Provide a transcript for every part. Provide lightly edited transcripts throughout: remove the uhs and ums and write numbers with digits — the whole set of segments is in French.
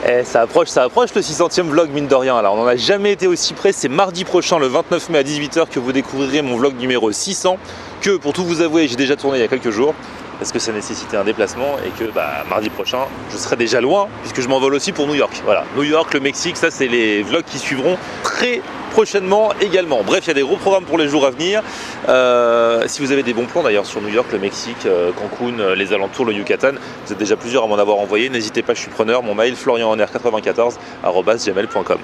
Et ça approche le 600e vlog mine de rien. Alors on n'en a jamais été aussi près, c'est mardi prochain le 29 mai à 18 h que vous découvrirez mon vlog numéro 600 que pour tout vous avouer j'ai déjà tourné il y a quelques jours parce que ça nécessitait un déplacement et que mardi prochain je serai déjà loin puisque je m'envole aussi pour New York. Voilà, New York, le Mexique, ça c'est les vlogs qui suivront très prochainement également. Bref, il y a des gros programmes pour les jours à venir. Si vous avez des bons plans d'ailleurs sur New York, le Mexique, Cancun, les alentours, le Yucatan, vous êtes déjà plusieurs à m'en avoir envoyé, n'hésitez pas, je suis preneur. Mon mail florianhonner94@gmail.com.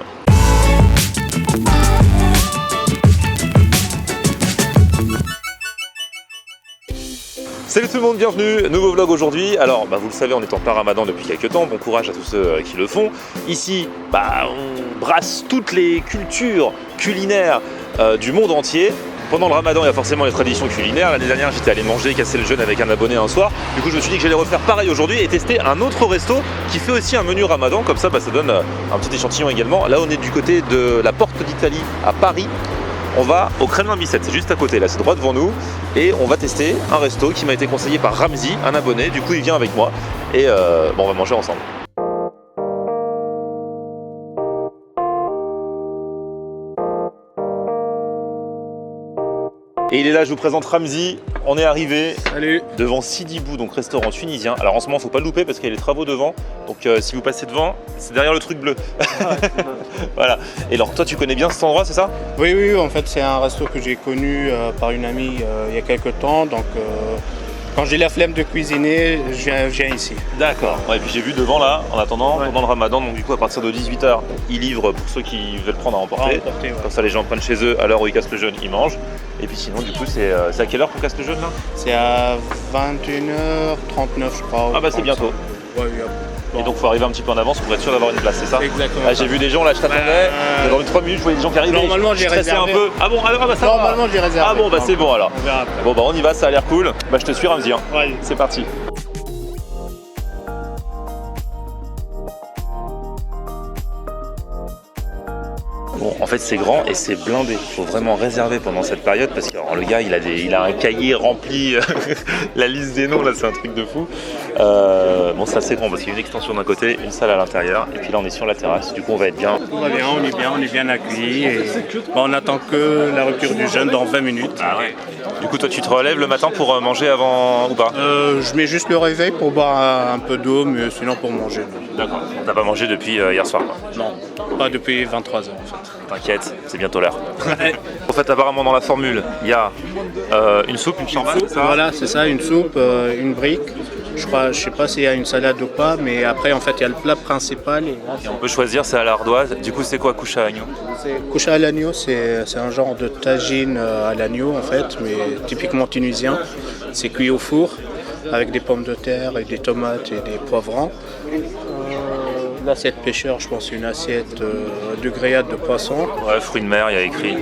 Salut tout le monde, bienvenue, nouveau vlog aujourd'hui. Alors vous le savez, on est en plein ramadan depuis quelques temps, bon courage à tous ceux qui le font. Ici, on brasse toutes les cultures culinaires du monde entier. Pendant le ramadan, il y a forcément les traditions culinaires. L'année dernière, j'étais allé manger, casser le jeûne avec un abonné un soir. Du coup, je me suis dit que j'allais refaire pareil aujourd'hui et tester un autre resto qui fait aussi un menu ramadan. Comme ça, ça donne un petit échantillon également. Là, on est du côté de la Porte d'Italie à Paris. On va au Kremlin Bicêtre, c'est juste à côté, là c'est droit devant nous. Et on va tester un resto qui m'a été conseillé par Ramzi, un abonné. Du coup, il vient avec moi et on va manger ensemble. Et il est là, je vous présente Ramzi. On est arrivé devant Sidi Bou, donc restaurant tunisien. Alors en ce moment, il ne faut pas le louper parce qu'il y a les travaux devant. Donc si vous passez devant, c'est derrière le truc bleu. Voilà. Et alors toi, tu connais bien cet endroit, c'est ça? Oui, en fait, c'est un resto que j'ai connu par une amie il y a quelques temps. Donc quand j'ai la flemme de cuisiner, je viens ici. D'accord. Ouais, et puis j'ai vu devant là, en attendant, pendant le ramadan, donc du coup à partir de 18 h, ils livrent pour ceux qui veulent prendre à emporter. Comme ça les gens prennent chez eux, à l'heure où ils cassent le jeûne, ils mangent. Et puis sinon du coup c'est à quelle heure qu'on casse le jeûne là? C'est à 21h39 je crois. Ah c'est bientôt. Ouais, et donc il faut arriver un petit peu en avance pour être sûr d'avoir une place, c'est ça? Exactement. J'ai vu des gens là, je t'attendais, dans 3 minutes je voyais des gens qui arrivaient. Normalement j'ai réservé. Un peu. Ah bon, alors ça normalement j'ai réservé. Ah bon c'est bon alors. On verra après. Bon on y va, ça a l'air cool. Je te suis Ramzi. Ouais. C'est parti. Bon, en fait c'est grand et c'est blindé, il faut vraiment réserver pendant cette période parce que le gars il a un cahier rempli, la liste des noms là c'est un truc de fou. Bon c'est assez grand parce qu'il y a une extension d'un côté, une salle à l'intérieur et puis là on est sur la terrasse, du coup on va être bien. On est bien accueillis et on attend que la rupture du jeûne dans 20 minutes. Ah ouais. Du coup toi tu te relèves le matin pour manger avant ou pas? Je mets juste le réveil pour boire un peu d'eau mais sinon pour manger. D'accord, t'as pas mangé depuis hier soir quoi? Non, pas depuis 23 h en fait. T'inquiète, c'est bientôt l'heure. En fait, apparemment, dans la formule, il y a une soupe, une chambade. Voilà, c'est ça, une soupe, une brique. Je sais pas s'il y a une salade ou pas, mais après, en fait, il y a le plat principal. Et on peut choisir, c'est à l'ardoise. Du coup, c'est quoi, koucha à l'agneau? Koucha à l'agneau, c'est un genre de tagine à l'agneau, en fait, mais typiquement tunisien. C'est cuit au four, avec des pommes de terre et des tomates et des poivrons. L'assiette pêcheur, je pense, c'est une assiette de grillade de poisson. Ouais, fruits de mer, il y a écrit.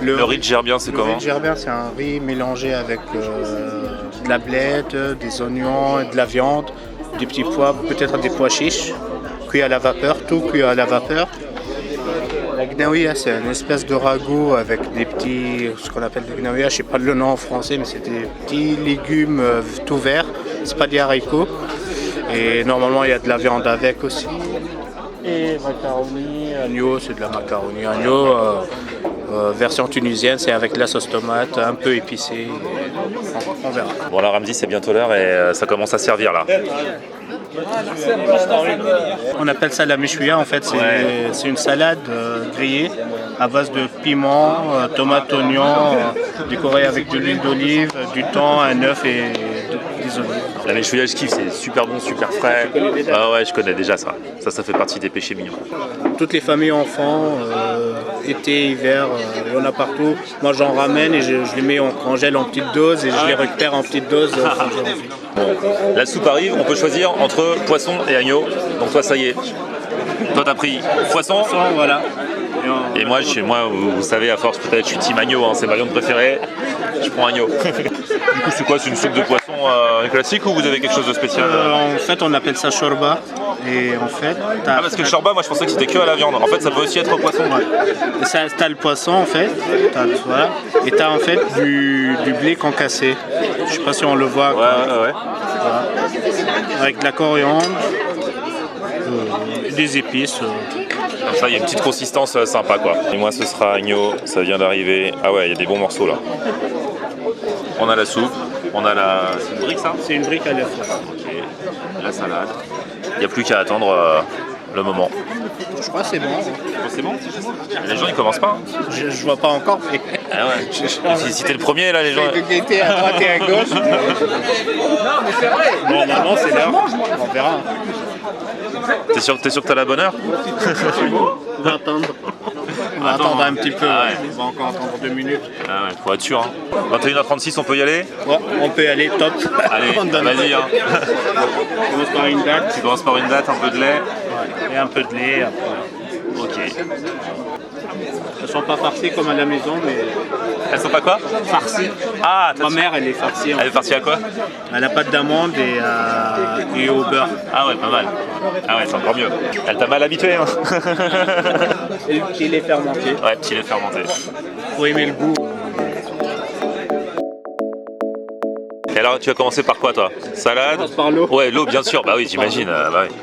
Le riz de gerbien, c'est comment? Le riz de gerbien, c'est un riz mélangé avec de la blette, des oignons, de la viande, des petits pois, peut-être des pois chiches, cuit à la vapeur, tout cuit à la vapeur. La gnaouia, c'est une espèce de ragoût avec des petits, ce qu'on appelle des gnaouia, je ne sais pas le nom en français, mais c'est des petits légumes tout verts, c'est pas des haricots. Et normalement, il y a de la viande avec aussi. Et macaroni, agneau, c'est de la macaroni. Agneau, version tunisienne, c'est avec de la sauce tomate, un peu épicée. On verra. Bon là, Ramzi, c'est bientôt l'heure et ça commence à servir là. On appelle ça la meshouia, en fait, c'est une salade grillée à base de piment, tomates, oignons, décorée avec de l'huile d'olive, du thon, un œuf et des olives. La meshouia, je kiffe, c'est super bon, super frais. Ah ouais, je connais déjà ça. Ça fait partie des péchés mignons. Toutes les familles enfants, été, hiver, il y en a partout. Moi j'en ramène et je les mets en congèle en petites doses et je les récupère en petites doses. Bon, la soupe arrive, on peut choisir entre poisson et agneau. Donc toi ça y est, toi t'as pris poisson, voilà. Et moi, vous savez, à force peut-être, je suis team agneau, c'est ma viande préférée, je prends agneau. Du coup, c'est quoi? C'est une soupe de poisson classique ou vous avez quelque chose de spécial? En fait, on appelle ça shorba. Et en fait, parce que le shorba, moi je pensais que c'était que à la viande. En fait, ça peut aussi être au poisson. Ouais. T'as le poisson en fait, voilà. Et t'as en fait du blé concassé. Je sais pas si on le voit. Ouais. Voilà. Avec de la coriandre, des épices. Comme ça, il y a une petite consistance sympa, quoi. Et moi, ce sera agneau, ça vient d'arriver. Ah ouais, il y a des bons morceaux, là. On a la soupe, on a la... C'est une brique, ça? C'est une brique à l'œuf. Ok, la salade. Il n'y a plus qu'à attendre le moment. Je crois que c'est bon. C'est bon? Les gens, ils commencent pas. Je vois pas encore, mais... Ah ouais. Si t'es le premier, là, les gens... de guetter à droite et à gauche. Bon, maintenant, c'est l'heure. On verra. T'es sûr que t'as la bonne heure? On va attendre. On va attendre un petit peu. Ah ouais. On va encore attendre 2 minutes. Ah ouais, faut être sûr. Hein. 21h36, on peut y aller? Ouais, on peut y aller, top. Allez, vas-y. Hein. On commence par une date. Tu commences par une date, un peu de lait. Ouais. Et un peu de lait après. Ok. Elles sont pas farcies comme à la maison, mais Elles sont pas quoi? farcies. Ah, Ma mère, elle est farcie. Elle est partie à quoi? Elle a pâte d'amande et au beurre. Ah ouais, pas mal. Ah ouais, c'est encore mieux. Elle t'a mal habitué, hein? Et petit lait fermenté. Ouais, petit lait fermenté. Faut aimer le goût. Et alors, tu vas commencer par quoi, toi? Salade? On passe par l'eau. Ouais, l'eau, bien sûr. Bah oui, j'imagine. Bah oui.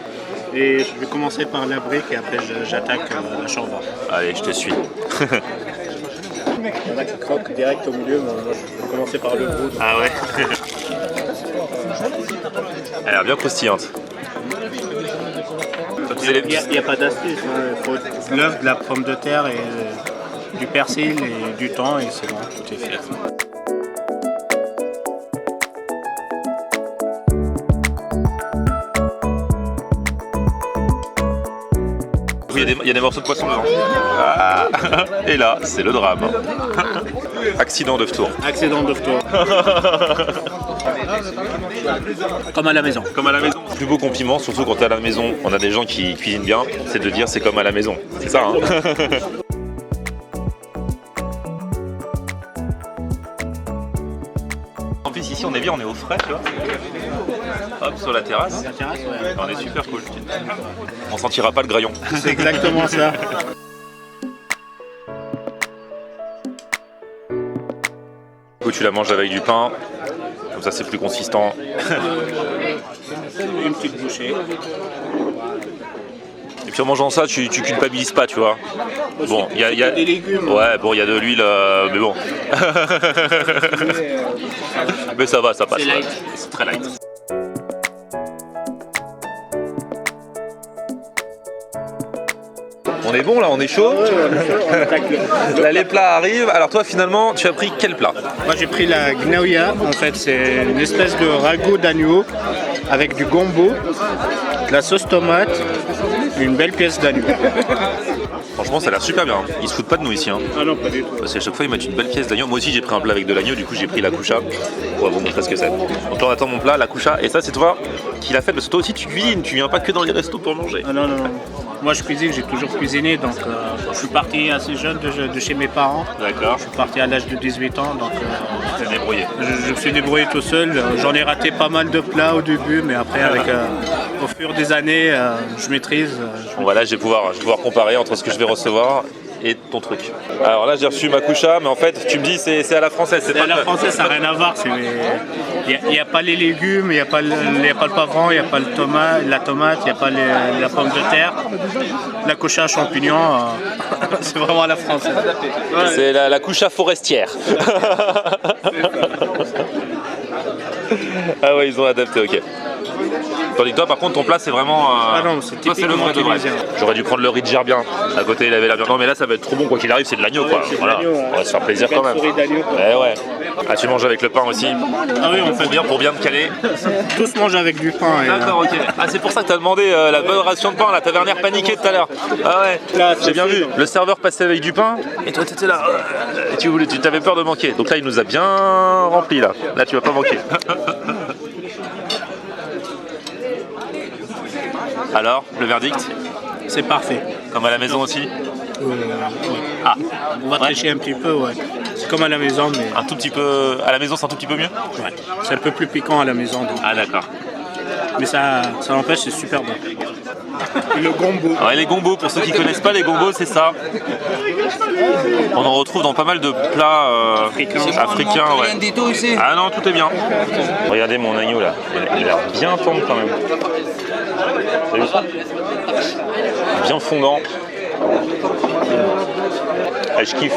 Et je vais commencer par la brique et après j'attaque la chambre. Allez, je te suis. Il y en a qui croquent direct au milieu, mais moi je vais commencer par le gros. Ah ouais. Elle a l'air bien croustillante. Il n'y a pas d'astuce, hein. Il faut de l'œuf, de la pomme de terre et du persil et du thon et c'est bon, tout est fait. Oui, il y a des morceaux de poisson dedans. Ah. Et là, c'est le drame. Accident d'œuf tour. Accident de tour. Comme à la maison. Comme à la maison. Le plus beau compliment, surtout quand t'es à la maison, on a des gens qui cuisinent bien, c'est de dire c'est comme à la maison. C'est ça, hein? En plus, ici, on est bien, on est au frais, tu vois. Hop, sur la terrasse. La terrasse, ouais. On est super cool. On sentira pas le graillon. C'est exactement ça. Du coup, tu la manges avec du pain. Comme ça, c'est plus consistant. Une petite bouchée. Et puis en mangeant ça, tu culpabilises pas, tu vois. Bon, il y a des légumes. Ouais, bon, il y a de l'huile, mais bon. Mais ça va, ça passe. C'est light. Ouais. C'est très light. On est bon là, on est chaud. On attaque Là, les plats arrivent. Alors toi, finalement, tu as pris quel plat? Moi j'ai pris la gnauya, en fait c'est une espèce de ragoût d'agneau avec du gombo, de la sauce tomate, une belle pièce d'agneau. Franchement, ça a l'air super bien. Ils se foutent pas de nous ici. Hein. Ah non, pas du tout. Parce qu'à chaque fois, ils mettent une belle pièce d'agneau. Moi aussi, j'ai pris un plat avec de l'agneau. Du coup, j'ai pris la coucha. On va vous montrer ce que c'est. Donc là, on attend mon plat, la coucha. Et ça, c'est toi qui l'a fait. Parce que toi aussi, tu cuisines. Tu viens pas que dans les restos pour manger. Ah non, non, non. Moi je cuisine, j'ai toujours cuisiné, donc je suis parti assez jeune de chez mes parents. D'accord. Je suis parti à l'âge de 18 ans, donc Tu t'es débrouillé. je me suis débrouillé tout seul. J'en ai raté pas mal de plats au début, mais après, au fur des années, je maîtrise. Bon, voilà, je vais pouvoir comparer entre ce que je vais recevoir et ton truc. Alors là, j'ai reçu ma coucha, mais en fait, tu me dis c'est à la française. C'est à la française, ça n'a rien à voir. Il n'y a pas les légumes, il n'y a pas le pavron, il n'y a pas la tomate, il n'y a pas la pomme de terre. La coucha champignon, c'est vraiment à la française. C'est la coucha forestière. Ah ouais, ils ont adapté, ok. Tandis que toi, par contre, ton plat, c'est vraiment... Ah non, c'est toi, c'est le vrai de vrai. tunisien. J'aurais dû prendre le riz de gerbien. À côté, il avait la viande. Non, mais là, ça va être trop bon, quoi qu'il arrive, c'est de l'agneau, quoi. c'est de Voilà. l'agneau, hein. On va se faire plaisir Belle quand même. souris d'agneau, quoi. Ouais, ouais. Ah, tu manges avec le pain aussi? Ah oui, on fait Pour bien te caler. tous mangent avec du pain. D'accord, ok. Ah, c'est pour ça que t'as demandé la bonne ration de pain, la tavernière paniquée tout à l'heure. Ah ouais, Là, j'ai bien c'est vu. bon. Le serveur passait avec du pain et toi t'étais là. Et tu t'avais peur de manquer. Donc là, il nous a bien rempli là. Là, tu vas pas manquer. Alors, le verdict? C'est parfait. Comme à la maison aussi? Ouais. Ah, On va tricher un petit peu, ouais. C'est comme à la maison, mais un tout petit peu. À la maison, c'est un tout petit peu mieux? ouais. C'est un peu plus piquant à la maison. Donc. Ah, d'accord. Mais ça n'empêche, c'est super bon. Et le gombo. Ouais, les gombos, pour ceux qui connaissent pas, les gombos, c'est ça. On en retrouve dans pas mal de plats africains. Ouais. Ah non, tout est bien. Regardez mon agneau là, il a l'air bien tendre quand même. T'as vu ça? bien fondant. Ah, je kiffe.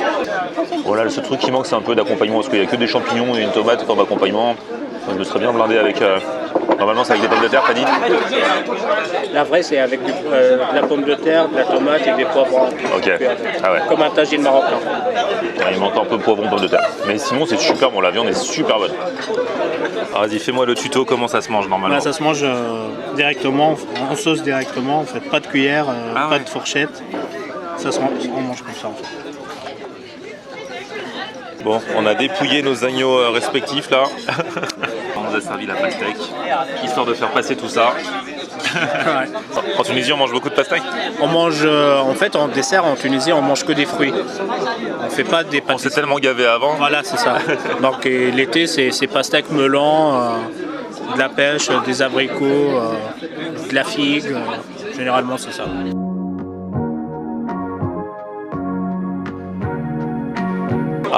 Voilà, le seul truc qui manque, c'est un peu d'accompagnement, parce qu'il n'y a que des champignons et une tomate comme accompagnement. Donc, je me serais bien blindé avec... Normalement, c'est avec des pommes de terre, t'as dit? La vraie, c'est avec de la pomme de terre, de la tomate et des poivrons. Ok. Ah ouais. Comme un tagine marocain. Ouais, il manque un peu de poivron, pommes de terre. Mais sinon, c'est super bon, la viande est super bonne. Alors, vas-y, fais-moi le tuto, comment ça se mange normalement? Là, ça se mange directement, en sauce directement. En fait, pas de cuillère, pas de fourchette. Ça se mange, on mange comme ça en fait. Bon, on a dépouillé nos agneaux respectifs là. On nous a servi la pastèque, histoire de faire passer tout ça. En Tunisie, on mange beaucoup de pastèque? On mange, en fait, en dessert en Tunisie, on mange que des fruits. On fait pas des On pâtisseries. s'est tellement gavé avant. Voilà, c'est ça. Donc l'été, c'est pastèque, melon, de la pêche, des abricots, de la figue. Généralement, c'est ça.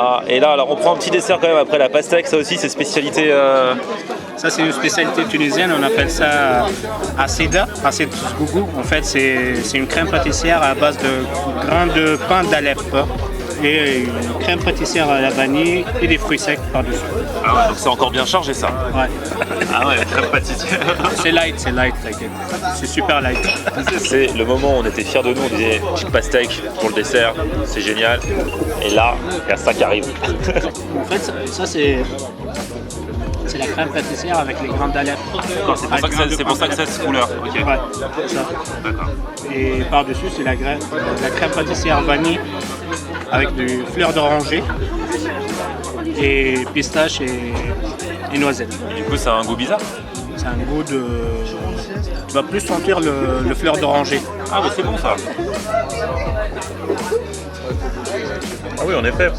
Ah, et là, alors on prend un petit dessert quand même après la pastèque, ça aussi c'est spécialité. Ça, c'est une spécialité tunisienne, on appelle ça acida, acid gougou. En fait, c'est une crème pâtissière à base de grains de pain d'Alep et une crème pâtissière à la vanille et des fruits secs par-dessus. Ah ouais, donc c'est encore bien chargé ça. Ouais. Ah ouais, crème pâtissière. C'est light, t'inquiète. C'est super light. C'est le moment où on était fiers de nous, on disait petite pastèque pour le dessert, c'est génial. Et là, il y a ça qui arrive. En fait, ça c'est la crème pâtissière avec les grains d'Alep. C'est pour ça que c'est cette couleur. Okay. Ouais, c'est ça. Et par-dessus, c'est la crème pâtissière vanille avec du fleur d'oranger et pistache et noisettes. Et du coup, ça a un goût bizarre. C'est un goût de... Tu vas plus sentir le fleur d'oranger. Ah mais c'est bon ça. Ah oui, en effet.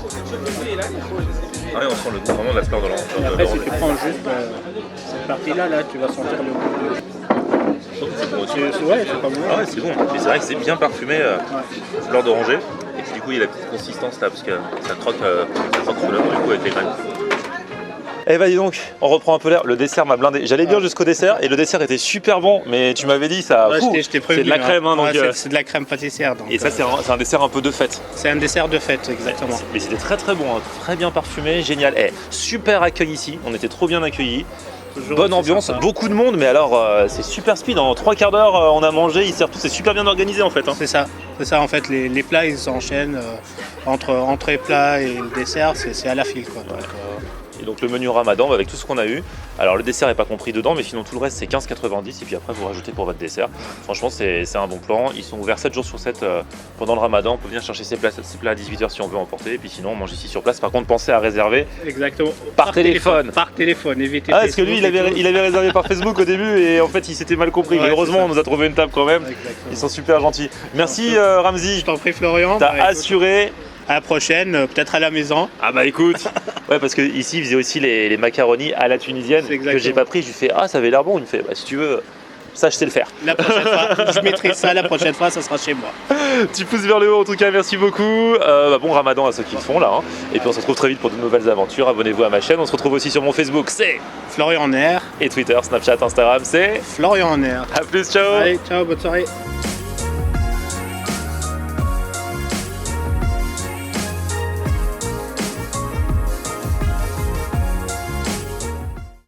Ah oui, on sent le goût vraiment de la fleur de l'oranger. Et après, si tu prends juste cette partie-là, tu vas sentir le goût de... Ouais, c'est pas bon. Ah ouais, c'est bon. Mais c'est vrai que c'est bien parfumé, fleur d'oranger. Et puis du coup, il y a la petite consistance là, parce que ça croque sous la main du coup avec les graines. Eh bah dis donc, on reprend un peu l'air. Le dessert m'a blindé. J'allais bien jusqu'au dessert et le dessert était super bon, mais tu m'avais dit ça. Ouais, je t'ai prévenu, c'est de la crème, hein, donc. Ouais, c'est de la crème pâtissière. Donc, et ça, c'est un dessert un peu de fête. C'est un dessert de fête, exactement. Mais c'était très très bon, hein, très bien parfumé, génial. Super accueil ici, on était trop bien accueillis. Toujours bonne ambiance, sympa. Beaucoup de monde, mais alors c'est super speed. En 3/4 d'heure, on a mangé, ils servent tout, c'est super bien organisé en fait. Hein. C'est ça en fait. Les plats ils s'enchaînent entre entrée, plat et le dessert, c'est à la file quoi. Donc, Et donc le menu Ramadan avec tout ce qu'on a eu. Alors le dessert n'est pas compris dedans, mais sinon tout le reste c'est 15,90 et puis après vous rajoutez pour votre dessert. Franchement c'est un bon plan. Ils sont ouverts 7 jours sur 7 pendant le Ramadan. On peut venir chercher ses plats à 18h si on veut emporter. Et puis sinon on mange ici sur place. Par contre pensez à réserver. Exactement. Par téléphone. Par téléphone, évitez. Ah, parce que lui il avait réservé par Facebook au début et en fait il s'était mal compris. Ouais, mais heureusement on nous a trouvé une table quand même. Exactement. Ils sont super gentils. Merci Ramzi. Je t'en prie Florian. T'as assuré. À la prochaine, peut-être à la maison. Ah bah écoute, ouais parce que ici ils faisaient aussi les macaronis à la tunisienne que j'ai pas pris. Je lui fais ça avait l'air bon. Il me fait si tu veux, ça je sais le faire. La prochaine fois, je maîtrise ça. La prochaine fois, ça sera chez moi. Petit pouce vers le haut en tout cas, merci beaucoup. Bon Ramadan à ceux qui le font là. Hein. Et puis on se retrouve très vite pour de nouvelles aventures. Abonnez-vous à ma chaîne. On se retrouve aussi sur mon Facebook, c'est Florian Air. Et Twitter, Snapchat, Instagram, c'est Florian Air. A plus, ciao. Allez, ciao, bonne soirée.